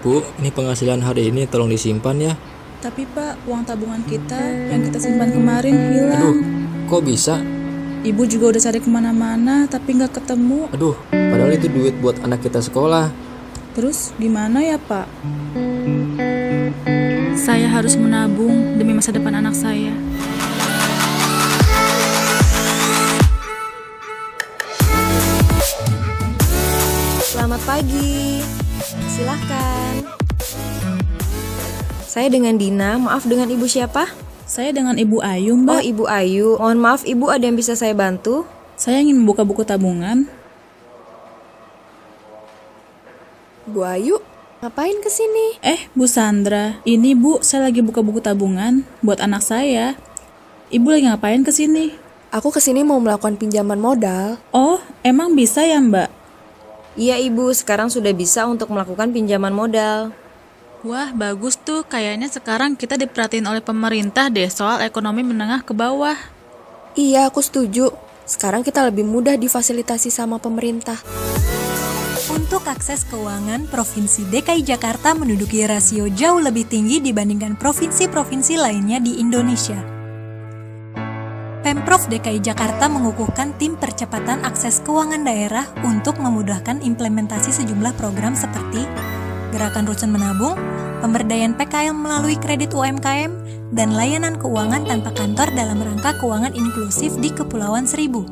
Bu, ini penghasilan hari ini tolong disimpan ya. Tapi Pak, uang tabungan kita yang kita simpan kemarin hilang. Aduh, kok bisa? Ibu juga udah cari kemana-mana tapi nggak ketemu. Aduh, padahal itu duit buat anak kita sekolah. Terus gimana ya Pak? Saya harus menabung demi masa depan anak saya. Selamat pagi, silahkan. Saya dengan Dina, maaf dengan Ibu siapa? Saya dengan Ibu Ayu, Mbak. Oh, Ibu Ayu. Mohon maaf Ibu, ada yang bisa saya bantu? Saya ingin membuka buku tabungan. Bu Ayu, ngapain kesini? Bu Sandra, ini Bu, saya lagi buka buku tabungan buat anak saya. Ibu lagi ngapain kesini? Aku kesini mau melakukan pinjaman modal. Oh, emang bisa ya Mbak? Iya Ibu, sekarang sudah bisa untuk melakukan pinjaman modal. Wah, bagus tuh. Kayaknya sekarang kita diperhatiin oleh pemerintah deh soal ekonomi menengah ke bawah. Iya, aku setuju. Sekarang kita lebih mudah difasilitasi sama pemerintah. Untuk akses keuangan, Provinsi DKI Jakarta menduduki rasio jauh lebih tinggi dibandingkan provinsi-provinsi lainnya di Indonesia. Pemprov DKI Jakarta mengukuhkan tim percepatan akses keuangan daerah untuk memudahkan implementasi sejumlah program seperti Gerakan Rusun Menabung, pemberdayaan PKL melalui kredit UMKM, dan layanan keuangan tanpa kantor dalam rangka keuangan inklusif di Kepulauan Seribu.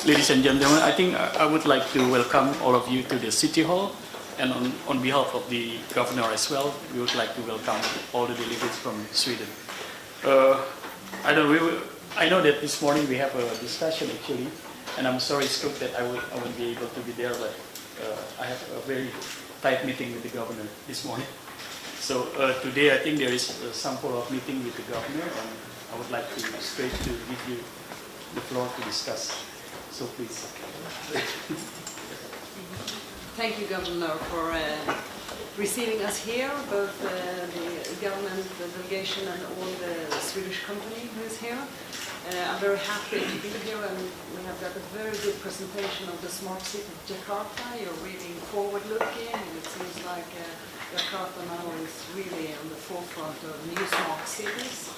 Ladies and gentlemen, I think I would like to welcome all of you to the City Hall And on behalf of the governor as well, we would like to welcome all the delegates from Sweden. I know that this morning we have a discussion actually, and I'm sorry, Scoop, that I won't be able to be there, but I have a very tight meeting with the governor this morning. So today I think there is some follow-up meeting with the governor, and I would like to straight to give you the floor to discuss. So please. Thank you, Governor, for receiving us here, both the government, the delegation, and all the Swedish company who is here. I'm very happy to be here, and we have got a very good presentation of the smart city of Jakarta. You're really forward-looking, and it seems like Jakarta now is really on the forefront of new smart cities,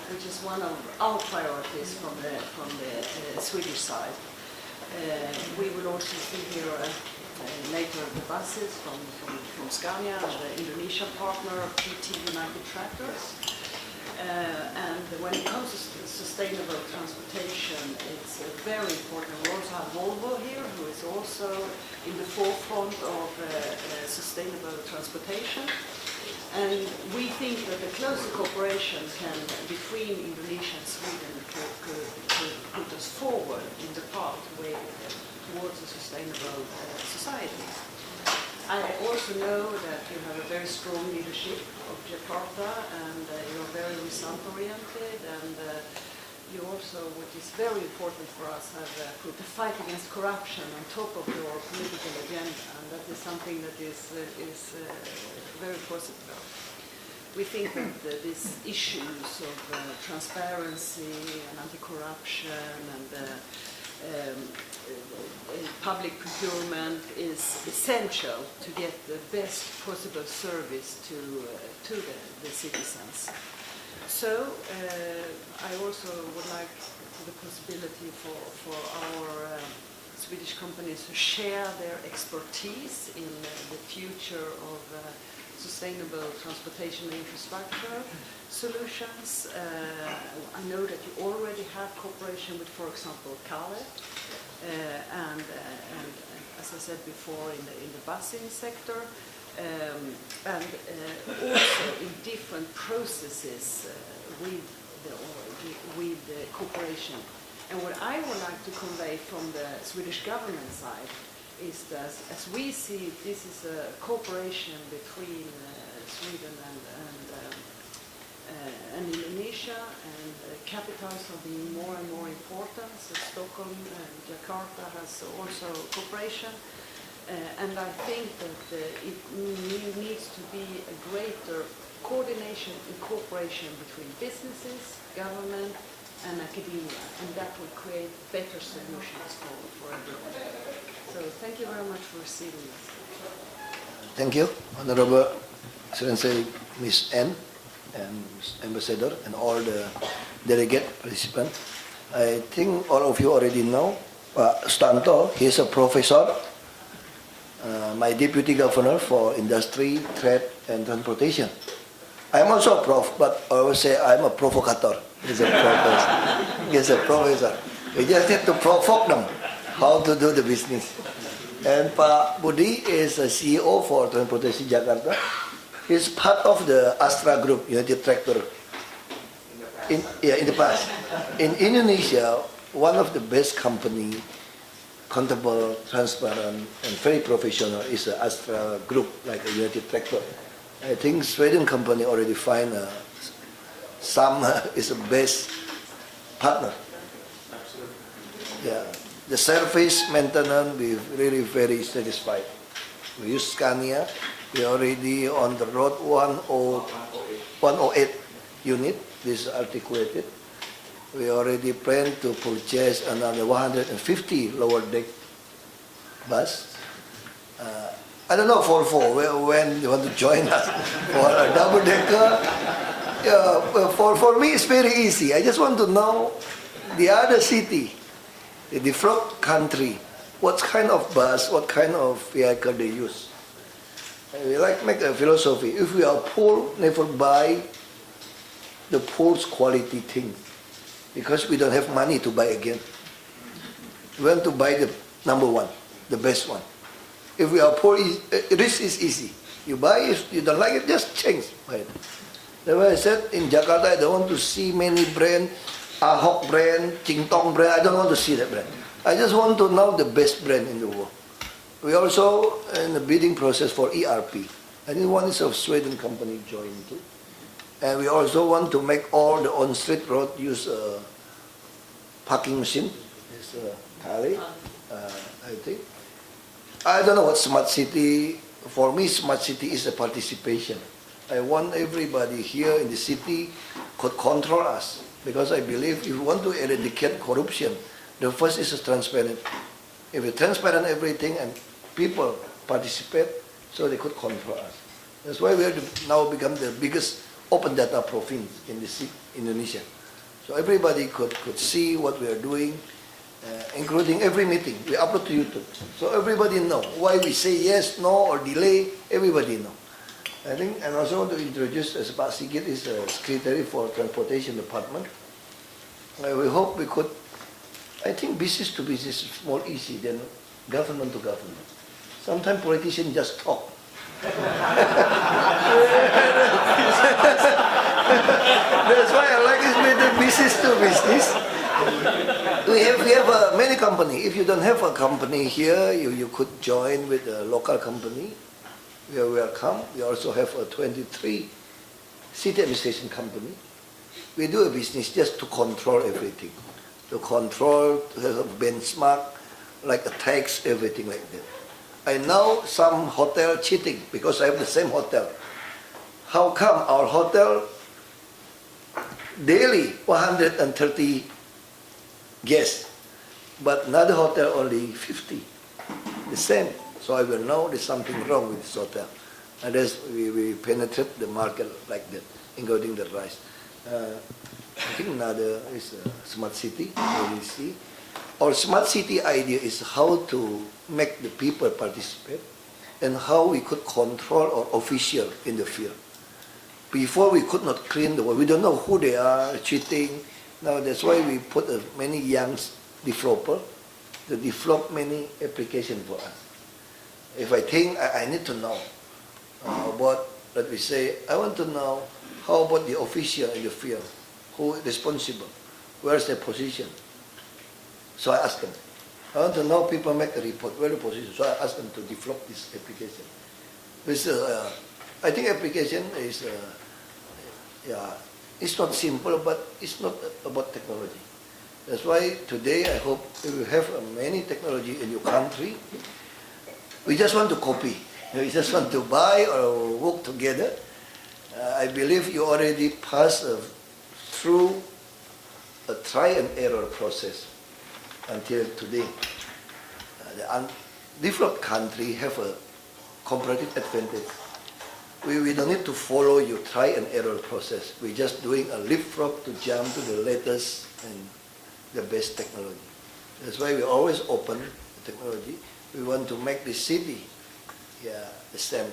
which is one of our priorities from the Swedish side. We will also see here later the buses from Scania and the Indonesian partner PT United Tractors. And when it comes to sustainable transportation, it's very important. We also have Volvo here, who is also in the forefront of sustainable transportation. And we think that the closer cooperation between Indonesia and Sweden could put us forward in the pathway towards a sustainable society. I also know that you have a very strong leadership of Jakarta, and you're very result-oriented, and you also, which is very important for us, have put the fight against corruption on top of your political agenda, and that is something that is very positive. We think that these issues of transparency and anti-corruption and public procurement is essential to get the best possible service to the citizens. So I also would like the possibility for our Swedish companies to share their expertise in the future of sustainable transportation infrastructure solutions. I know that you already have cooperation with, for example, Kale, and as I said before, in the busing sector, and also in different processes with the cooperation. And what I would like to convey from the Swedish government side is that, as we see, this is a cooperation between Sweden and Indonesia, and capitals are being more and more important. So Stockholm and Jakarta has also cooperation, and I think that it needs to be a greater coordination and cooperation between businesses, government, and academia, and that will create better solutions for everyone. So thank you very much for receiving us. Thank you, Honorable Excellency Ms. N and Ms. Ambassador and all the delegate participants. I think all of you already know Pak Stanto. He is a professor, my deputy governor for industry, trade, and transportation. I'm also a prof, but I always say I'm a provocateur. He's a professor. He's a professor. We just need to provoke them how to do the business. And Pak Budi is a CEO for Transportation Jakarta. He's part of the Astra Group, United Tractor. In the past. In Indonesia, one of the best company, accountable, transparent, and very professional is the Astra Group, like a United Tractor. I think Sweden company already find some is the best partner. Yeah, the service maintenance we really very satisfied. We use Scania. We already on the road 108 unit. This is articulated. We already plan to purchase another 150 lower deck bus. I don't know when you want to join us for a double decker. For me it's very easy. I just want to know the other city, the different country, what kind of bus, what kind of vehicle they use. We like make a philosophy. If we are poor, never buy the poor's quality thing, because we don't have money to buy again. We want to buy the number one, the best one. If we are poor, risk is easy. You buy, if you don't like it, just change. Buy it. That's why I said in Jakarta, I don't want to see many brands, AHOK brand, Tong brand. I don't want to see that brand. I just want to know the best brand in the world. We also in the bidding process for ERP. I think one is of Sweden company joined too. And we also want to make all the on-street road use parking machine. It's tally, I think. I don't know what smart city. For me, smart city is a participation. I want everybody here in the city could control us, because I believe if you want to eradicate corruption, the first is transparent. If you transparent everything and people participate, so they could control us. That's why we have now become the biggest open data province in the Indonesia. So everybody could see what we are doing, including every meeting. We upload to YouTube. So everybody know why we say yes, no, or delay. Everybody know. I think, and also want to introduce Pak Sigit is the Secretary for Transportation Department. We hope we could, I think business to business is more easy than government to government. Sometimes politicians just talk. That's why I like this method, business to business. We have many company. If you don't have a company here, you could join with a local company. We are welcome. We also have a 23 city administration company. We do a business just to control everything. To control, to have a benchmark, like a tax, everything like that. I know some hotel cheating because I have the same hotel. How come our hotel daily 130 guests, but another hotel only 50? The same. So I will know there's something wrong with this hotel. And we penetrate the market like that, including the rice. I think another is smart city, see. Our smart city idea is how to make the people participate and how we could control our official in the field. Before we could not clean the world. We don't know who they are, cheating. Now that's why we put many young developers to develop many applications for us. If I think I need to know about, let me say, I want to know how about the official in the field, who is responsible, where's their position. So I ask them. I want to know people make a report, where the position. So I ask them to develop this application. This, I think application is, it's not simple, but it's not about technology. That's why today I hope we will have many technology in your country. We just want to copy. We just want to buy or work together. I believe you already passed through a try and error process until today. The developed country have a comparative advantage. We don't need to follow your try and error process. We're just doing a leapfrog to jump to the latest and the best technology. That's why we always open the technology. We want to make the city, the same.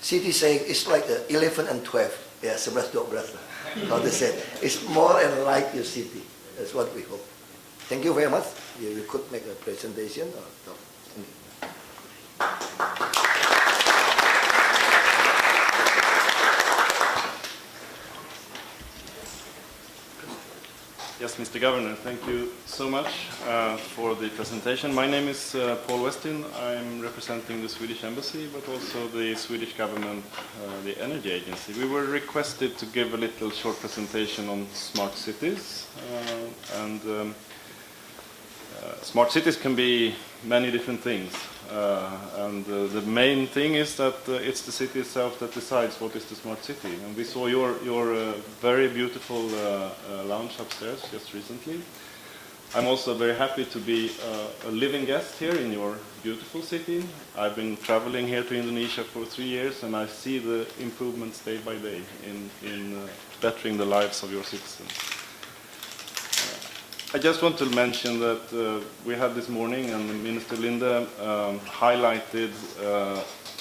City saying it's like 11 and 12. 11, 12. How to say? It's more and like your city. That's what we hope. Thank you very much. We could make a presentation or talk. Thank you. Yes, Mr. Governor, thank you so much for the presentation. My name is Paul Westin. I'm representing the Swedish Embassy, but also the Swedish government, the Energy Agency. We were requested to give a little short presentation on smart cities. Smart cities can be many different things. The main thing is that it's the city itself that decides what is the smart city. And we saw your very beautiful lounge upstairs just recently. I'm also very happy to be a living guest here in your beautiful city. I've been traveling here to Indonesia for 3 years, and I see the improvements day by day in bettering the lives of your citizens. I just want to mention that we had this morning, and Minister Linde highlighted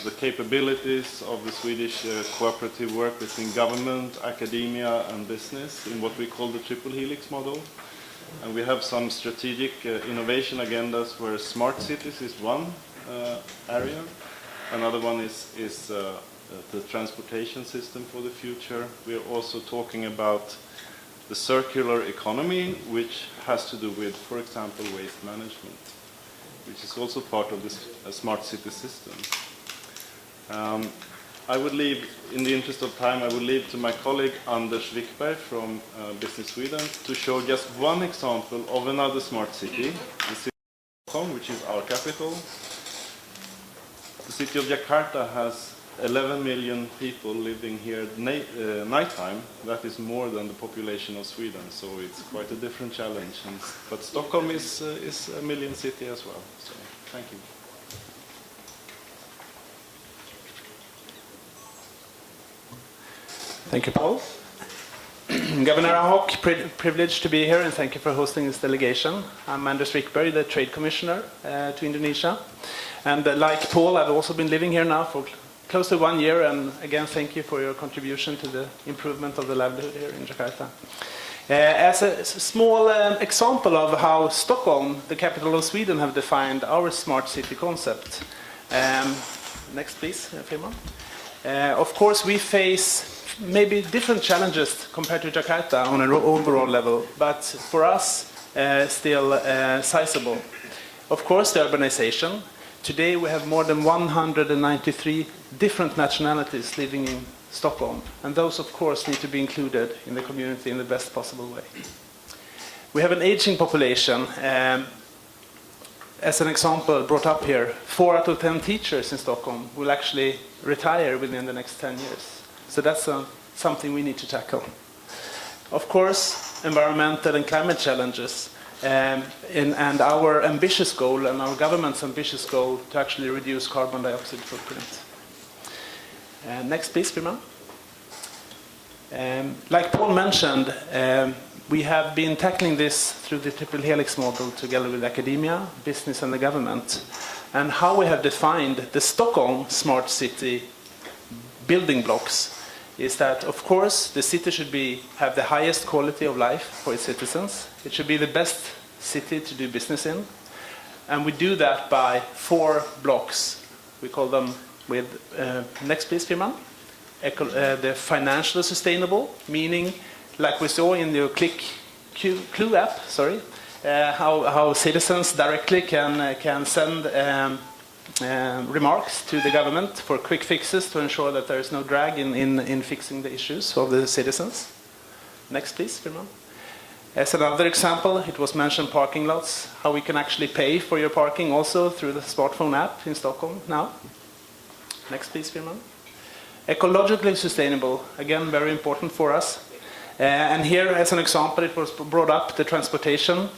the capabilities of the Swedish cooperative work between government, academia and business in what we call the triple helix model. And we have some strategic innovation agendas where smart cities is one, area. Another one is the transportation system for the future. We are also talking about the circular economy, which has to do with, for example, waste management, which is also part of this smart city system. I would leave, in the interest of time, I would leave to my colleague Anders Wickberg from Business Sweden to show just one example of another smart city, the city of Stockholm, which is our capital. The city of Jakarta has 11 million people living here nighttime. That is more than the population of Sweden, so it's quite a different challenge. But Stockholm is a million city as well. So, thank you. Thank you, Paul. Governor AHOK, privileged to be here, and thank you for hosting this delegation. I'm Anders Wickberg, the Trade Commissioner to Indonesia. And like Paul, I've also been living here now for close to 1 year, and again, thank you for your contribution to the improvement of the livelihood here in Jakarta. As a small example of how Stockholm, the capital of Sweden, have defined our smart city concept. Next, please, Firman. Of course, we face maybe different challenges compared to Jakarta on an overall level, but for us, still sizable. Of course, the urbanization. Today we have more than 193 different nationalities living in Stockholm, and those, of course, need to be included in the community in the best possible way. We have an aging population. As an example brought up here, 4 out of 10 teachers in Stockholm will actually retire within the next 10 years. So that's something we need to tackle. Of course, environmental and climate challenges, and our ambitious goal and our government's ambitious goal to actually reduce carbon dioxide footprint. Next, please, Firman. Like Paul mentioned, we have been tackling this through the triple helix model together with academia, business, and the government. And how we have defined the Stockholm smart city building blocks is that, of course, the city should have the highest quality of life for its citizens. It should be the best city to do business in. And we do that by 4 blocks. We call them with, next please, Firman. The financially sustainable, meaning, like we saw in the Clue app, sorry, how citizens directly can send remarks to the government for quick fixes to ensure that there is no drag in fixing the issues of the citizens. Next, please, Firman. As another example, it was mentioned parking lots, how we can actually pay for your parking also through the smartphone app in Stockholm now. Next, please, Firman. Ecologically sustainable, again, very important for us. And here, as an example, it was brought up the transportation,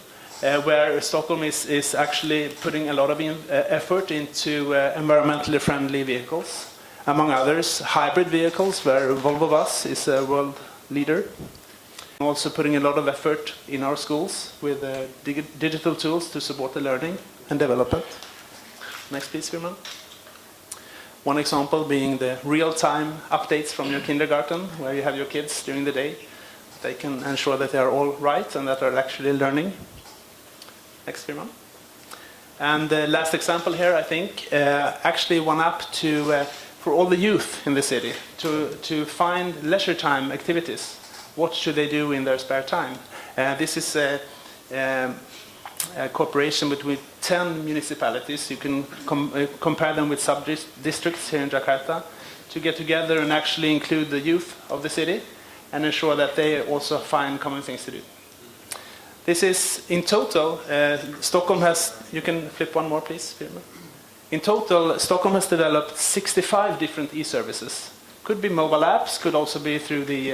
where Stockholm is actually putting a lot of effort into environmentally friendly vehicles. Among others, hybrid vehicles, where Volvo Bus is a world leader. Also putting a lot of effort in our schools with digital tools to support the learning and development. Next, please, Firman. One example being the real-time updates from your kindergarten, where you have your kids during the day. They can ensure that they are all right and that they're actually learning. Next, Firman. And the last example here, I think, actually one app for all the youth in the city to find leisure time activities. What should they do in their spare time? This is a cooperation between 10 municipalities. You can compare them with sub-districts here in Jakarta to get together and actually include the youth of the city and ensure that they also find common things to do. This is, in total, Stockholm has, you can flip one more, please. In total, Stockholm has developed 65 different e-services. Could be mobile apps, could also be through the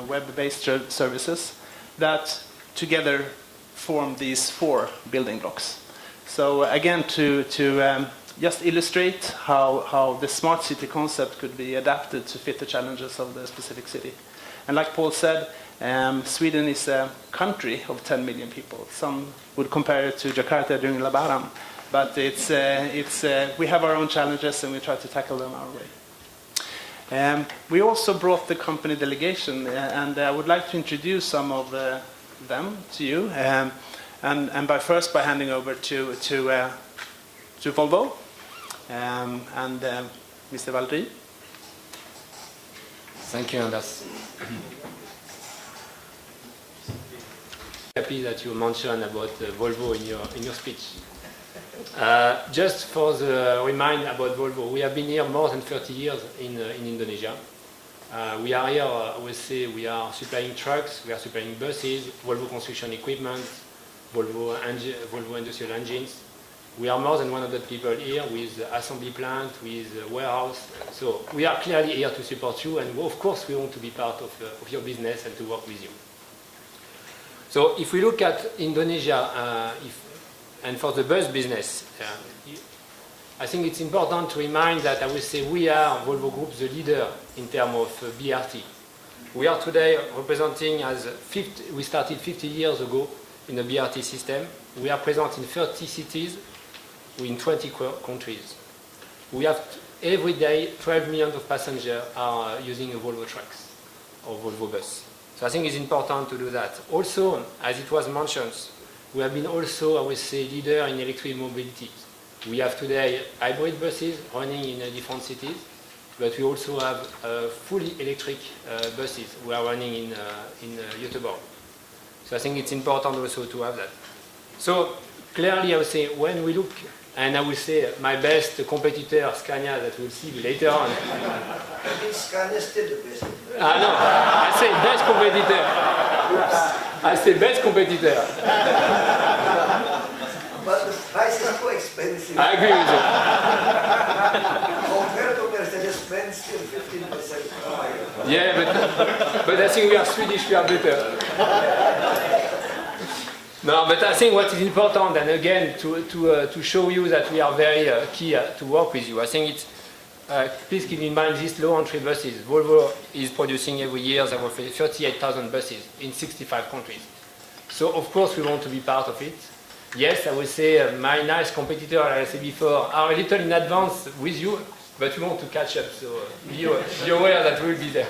web-based services that together form these 4 building blocks. So again, to just illustrate how the smart city concept could be adapted to fit the challenges of the specific city. And like Paul said, Sweden is a country of 10 million people. Some would compare it to Jakarta during Lebaran, but we have our own challenges and we try to tackle them our way. We also brought the company delegation, and I would like to introduce some of them to you, and by handing over to to Volvo. And Mr. Valdry. Thank you, Anders. Happy that you mentioned about Volvo in your speech. Just for the remind about Volvo, we have been here more than 30 years in Indonesia. We are here, I will say, we are supplying trucks, we are supplying buses, Volvo construction equipment, Volvo industrial engines. We are more than 100 people here with assembly plant, with warehouse. So we are clearly here to support you, and of course we want to be part of your business and to work with you. So if we look at Indonesia, and for the bus business, I think it's important to remind that I will say we are, Volvo Group, the leader in terms of BRT. We are today representing we started 50 years ago in the BRT system. We are present in 30 cities in 20 countries. We have every day 12 million of passengers are using a Volvo trucks or Volvo bus. So I think it's important to do that. Also, as it was mentioned, we have been also, I would say, leader in electric mobility. We have today hybrid buses running in different cities, but we also have fully electric buses we are running in Göteborg. So I think it's important also to have that. So clearly, I would say, when we look, and I will say my best competitor, Scania, that we'll see later on. I think Scania is still the best. No, I say best competitor. I say best competitor. But the price is too expensive. I agree with you. Compared to Mercedes-Benz, still 15% higher. Yeah, but I think we are Swedish, we are better. No, but I think what is important, and again, to show you that we are very key to work with you, I think it's, please keep in mind these low entry buses. Volvo is producing every year, there were 38,000 buses in 65 countries. So of course we want to be part of it. Yes, I would say my nice competitor, like I said before, are a little in advance with you, but we want to catch up, so be aware that we will be there.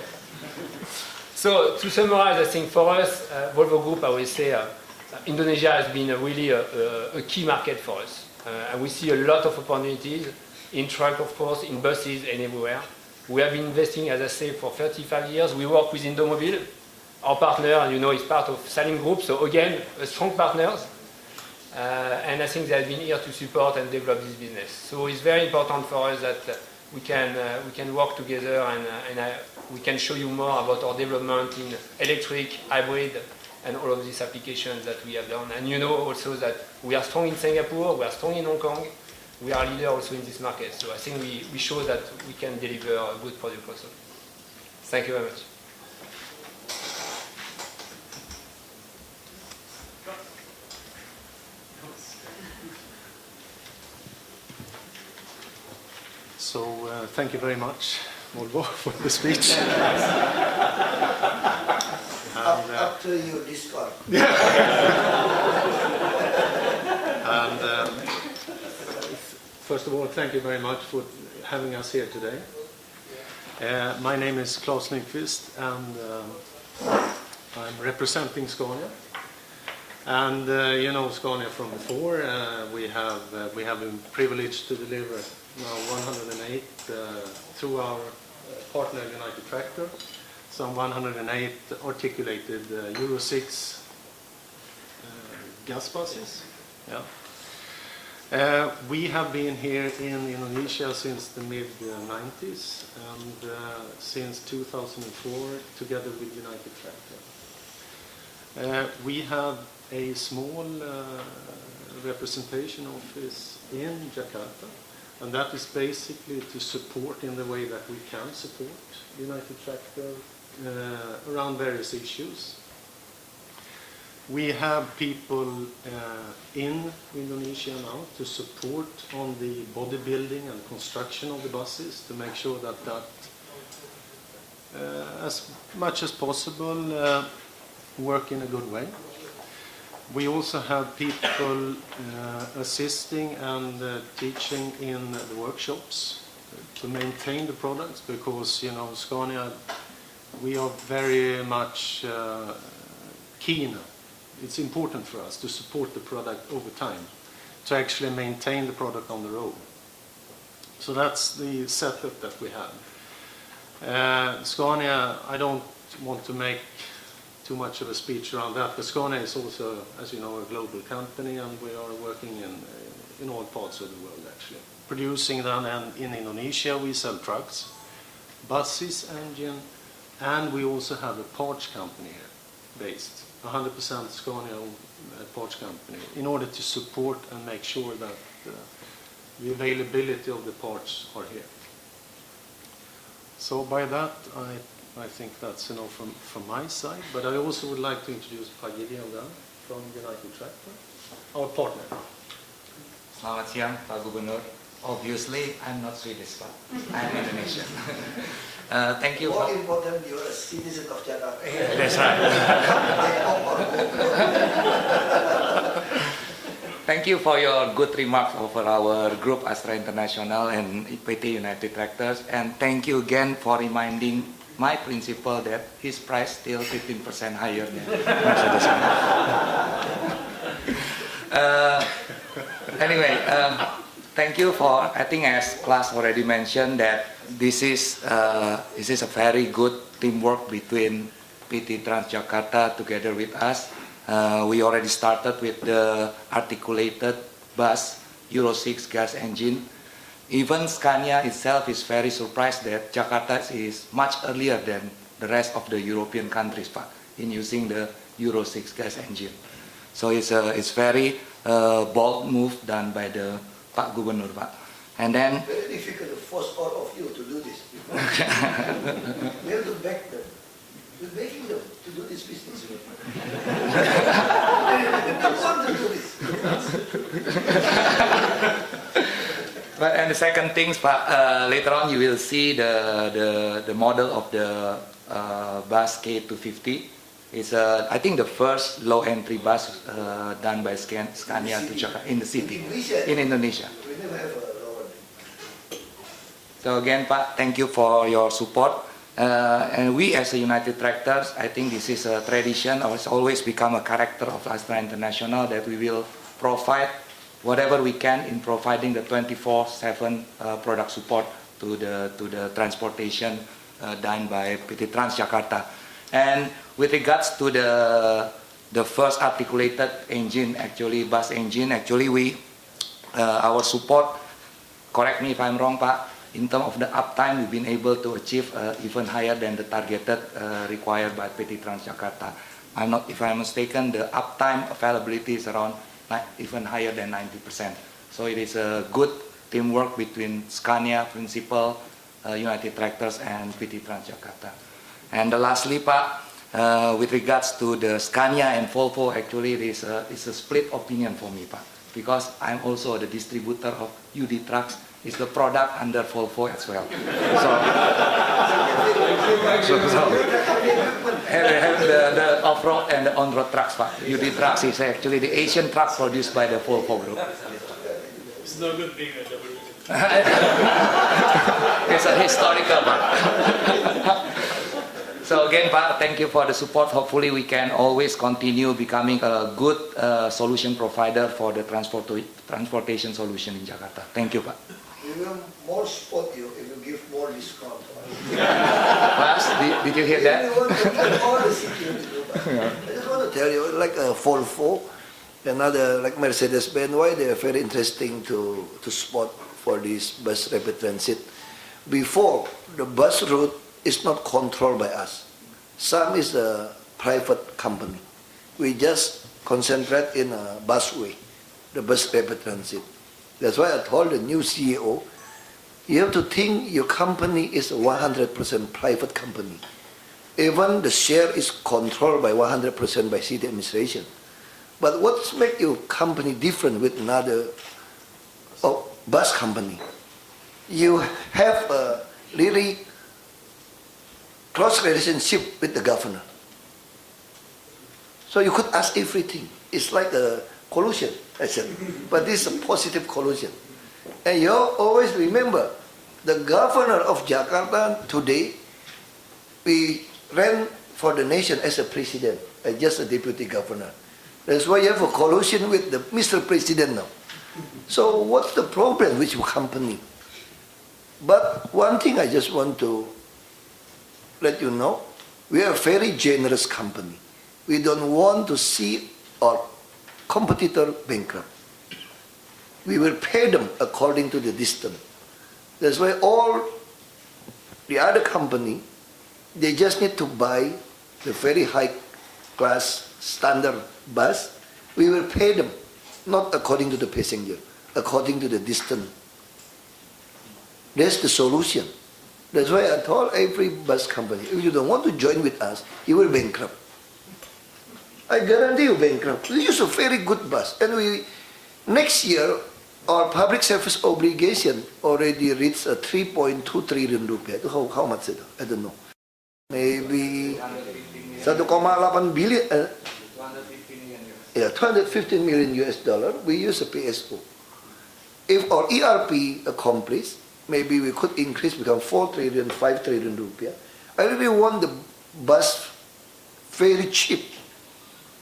So to summarize, I think for us, Volvo Group, I would say, Indonesia has been really a key market for us. And we see a lot of opportunities in truck, of course, in buses and everywhere. We have been investing, as I say, for 35 years. We work with Indomobil, our partner, you know, is part of Salim Group. So again, strong partners. And I think they have been here to support and develop this business. So it's very important for us that we can work together and we can show you more about our development in electric, hybrid, and all of these applications that we have done. And you know also that we are strong in Singapore, we are strong in Hong Kong, we are leader also in this market. So I think we show that we can deliver a good product also. Thank you very much. So thank you very much, Volvo, for the speech. Up to you, discard. And first of all, thank you very much for having us here today. My name is Claes Nyqvist, and I'm representing Scania. And you know Scania from before. We have been privileged to deliver now 108 through our partner United Tractor. Some 108 articulated Euro 6 gas buses. Yeah. We have been here in Indonesia since the mid-90s and since 2004 together with United Tractor. We have a small representation office in Jakarta, and that is basically to support in the way that we can support United Tractor around various issues. We have people in Indonesia now to support on the bodybuilding and construction of the buses to make sure that as much as possible work in a good way. We also have people assisting and teaching in the workshops to maintain the products, because you know Scania, we are very much keen. It's important for us to support the product over time, to actually maintain the product on the road. So that's the setup that we have. Scania, I don't want to make too much of a speech around that, but Scania is also, as you know, a global company, and we are working in all parts of the world actually. Producing them, and in Indonesia we sell trucks, buses, engine, and we also have a parts company here based, 100% Scania parts company, in order to support and make sure that the availability of the parts are here. So by that, I think that's enough from my side, but I also would like to introduce Pak Gideon then from United Tractor, our partner. Selamat siang, Pak Gubernur. Obviously, I'm not Swedish, Pak. I'm Indonesian. Thank you. More important, you're a citizen of Jakarta. That's right. Thank you for your good remarks over our group Astra International and PT United Tractors, and thank you again for reminding my principal that his price still 15% higher than Mercedes. Anyway, thank you for, I think as Klaas already mentioned, that this is a very good teamwork between PT Transjakarta together with us. We already started with the articulated bus Euro 6 gas engine. Even Scania itself is very surprised that Jakarta is much earlier than the rest of the European countries, Pak, in using the Euro 6 gas engine. So it's very bold move done by the Pak Gubernur, Pak. And then Very difficult to force all of you to do this. We have to back them. We're making them to do this business. They want to do this. But and the second things, Pak, later on you will see the model of the bus K250. It's I think the first low entry bus done by Scania to Jakarta in the city in Indonesia. We never have a lower. So again, Pak, thank you for your support. And we as a United Tractors, I think this is a tradition, or it's always become a character of Astra International, that we will provide whatever we can in providing the 24/7 product support to the transportation done by PT Transjakarta. And with regards to the first articulated engine, actually bus engine, actually we our support, correct me if I'm wrong, Pak, in terms of the uptime, we've been able to achieve even higher than the targeted required by PT Transjakarta. If I'm mistaken, the uptime availability is around even higher than 90%. So it is a good teamwork between Scania, Principal, United Tractors, and PT Transjakarta. And lastly, Pak, with regards to the Scania and Volvo, actually it's a split opinion for me, Pak, because I'm also the distributor of UD trucks. It's the product under Volvo as well. So the off-road and the on-road trucks, Pak. UD trucks is actually the Asian truck produced by the Volvo group. It's no good being a double. It's a historical, Pak. So again, Pak, thank you for the support. Hopefully we can always continue becoming a good solution provider for the transportation solution in Jakarta. Thank you, Pak. We will more support you if you give more discount. Mas, did you hear that? We want to get all the security. I just want to tell you, like a Volvo, another like Mercedes-Benz, why they are very interesting to spot for this bus rapid transit. Before, the bus route is not controlled by us. Some is a private company. We just concentrate in a busway, the bus rapid transit. That's why I told the new CEO, you have to think your company is a 100% private company. Even the share is controlled by 100% by city administration. But what makes your company different with another bus company? You have a really close relationship with the governor. So you could ask everything. It's like a collusion, I said. But this is a positive collusion. And you always remember, the governor of Jakarta today, we ran for the nation as a president, just a deputy governor. That's why you have a collusion with the Mr. President now. So what's the problem with your company? But one thing I just want to let you know, we are a very generous company. We don't want to see our competitor bankrupt. We will pay them according to the distance. That's why all the other company, they just need to buy the very high class standard bus. We will pay them, not according to the passenger, according to the distance. That's the solution. That's why I told every bus company, if you don't want to join with us, you will bankrupt. I guarantee you bankrupt. We use a very good bus. And next year, our public service obligation already reached a 3.2 trillion rupiah. How much is it? I don't know. Maybe 1,8 billion. 215 million US dollar. We use a PSO. If our ERP accomplished, maybe we could increase, become 4 trillion, 5 trillion rupiah. I really want the bus very cheap.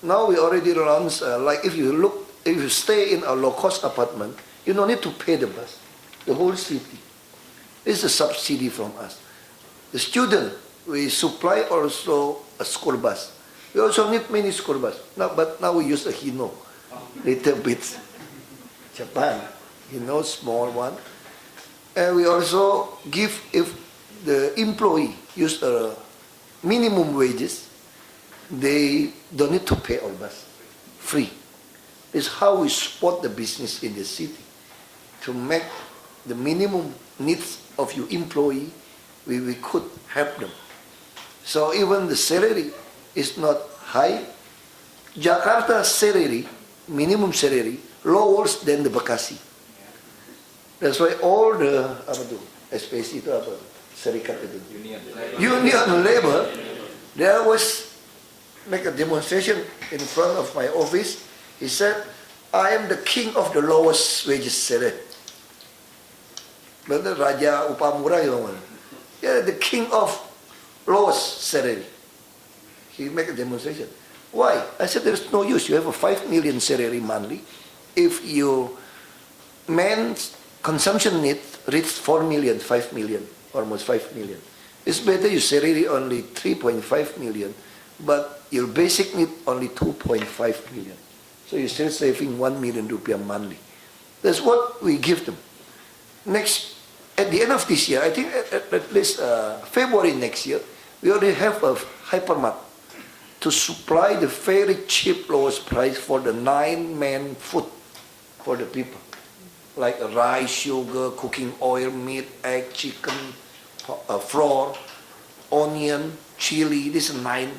Now we already launched, like if you stay in a low-cost apartment, you don't need to pay the bus, the whole city. This is a subsidy from us. The student, we supply also a school bus. We also need many school bus. But now we use a Hino, little bit. Japan, Hino, small one. And we also give, if the employee use a minimum wages, they don't need to pay our bus, free. It's how we support the business in the city. To make the minimum needs of your employee, we could help them. So even the salary is not high. Jakarta salary, minimum salary, lower than the Bekasi. That's why all the SPC itu apa? Serikat itu. Union labor, they always make a demonstration in front of my office. He said, I am the king of the lowest wages salary. Betul, Raja upah murah yang mana? Yeah, the king of lowest salary. He make a demonstration. Why? I said, there's no use. You have a 5 million salary monthly. If your man's consumption need reach 4 million, 5 million, almost 5 million. It's better you salary only 3.5 million, but your basic need only 2.5 million. So you're still saving 1 million rupiah monthly. That's what we give them. Next, at the end of this year, I think at least February next year, we already have a hypermart to supply the very cheap lowest price for the 9-man food for the people. Like rice, sugar, cooking oil, meat, egg, chicken, flour, onion, chili. These are 9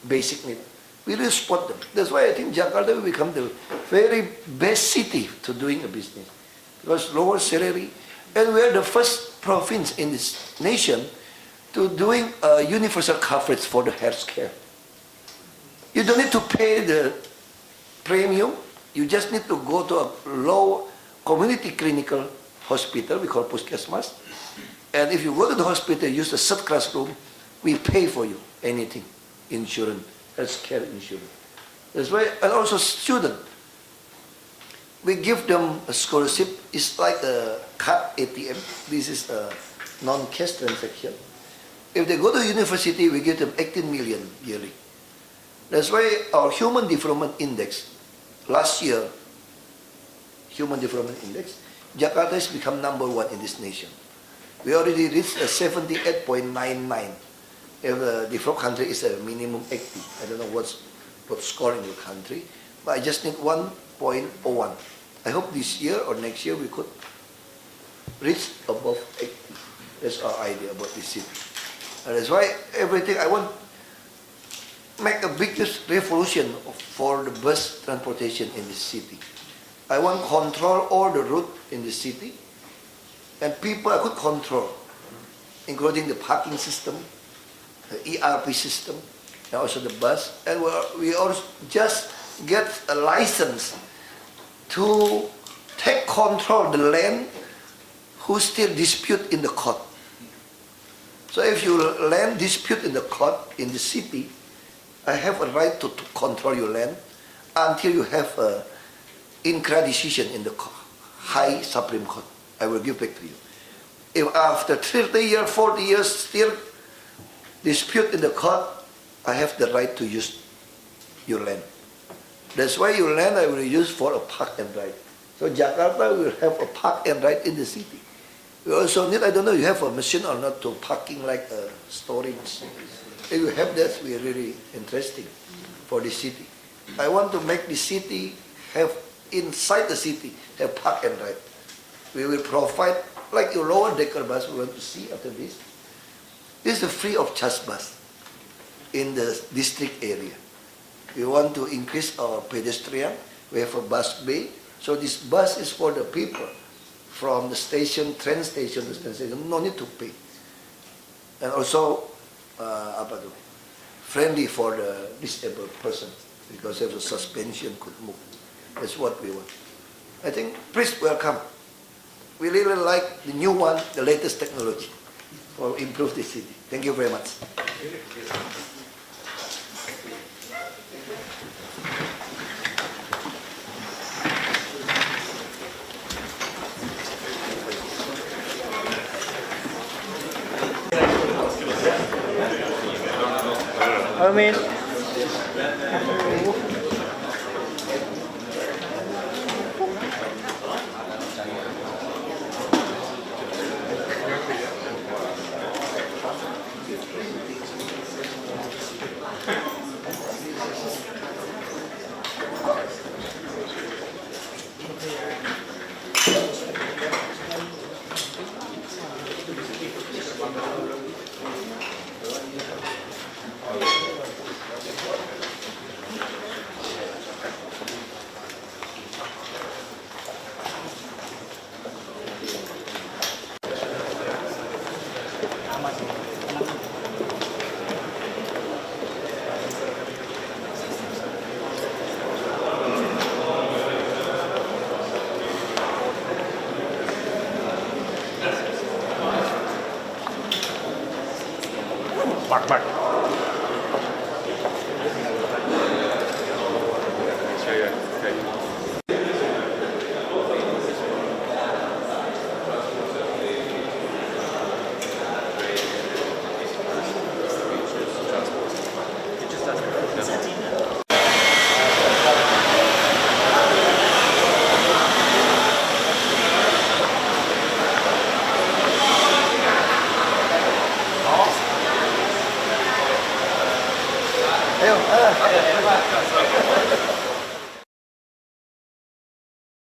basic needs. We really support them. That's why I think Jakarta will become the very best city to doing a business. Because lower salary, and we are the first province in this nation to doing a universal coverage for the health care. You don't need to pay the premium. You just need to go to a low community clinical hospital, we call Puskesmas. And if you go to the hospital, use the third class room, we pay for you anything, insurance, health care insurance. That's why, and also student, we give them a scholarship. It's like a card ATM. This is a non-cash transaction. If they go to university, we give them 18 million yearly. That's why our Human Development Index, last year, Human Development Index, Jakarta has become #1 in this nation. We already reached a 78.99. If the developed country is a minimum 80. I don't know what score in your country, but I just need 1.01. I hope this year or next year we could reach above 80. That's our idea about this city. And that's why everything I want make a biggest revolution for the bus transportation in this city. I want control all the route in the city, and people I could control, including the parking system, the ERP system, and also the bus. And we also just get a license to take control of the land who still dispute in the court. So if you land dispute in the court in the city, I have a right to control your land until you have a in-court decision in the court. high Supreme Court. I will give back to you. If after 30 years, 40 years still dispute in the court, I have the right to use your land. That's why your land I will use for a park and ride. So Jakarta will have a park and ride in the city. We also need, I don't know, you have a machine or not to parking like a storage. If you have that, we are really interesting for the city. I want to make the city have, inside the city, have park and ride. We will provide, like your lower decker bus we want to see after this. This is a free of charge bus in the district area. We want to increase our pedestrian. We have a bus bay. So this bus is for the people from the station, train station to train station. No need to pay. And also, friendly for the disabled person because if the suspension could move. That's what we want. I think, please welcome. We really like the new one, the latest technology for improve the city. Thank you very much. Amin. Bak. Ayo,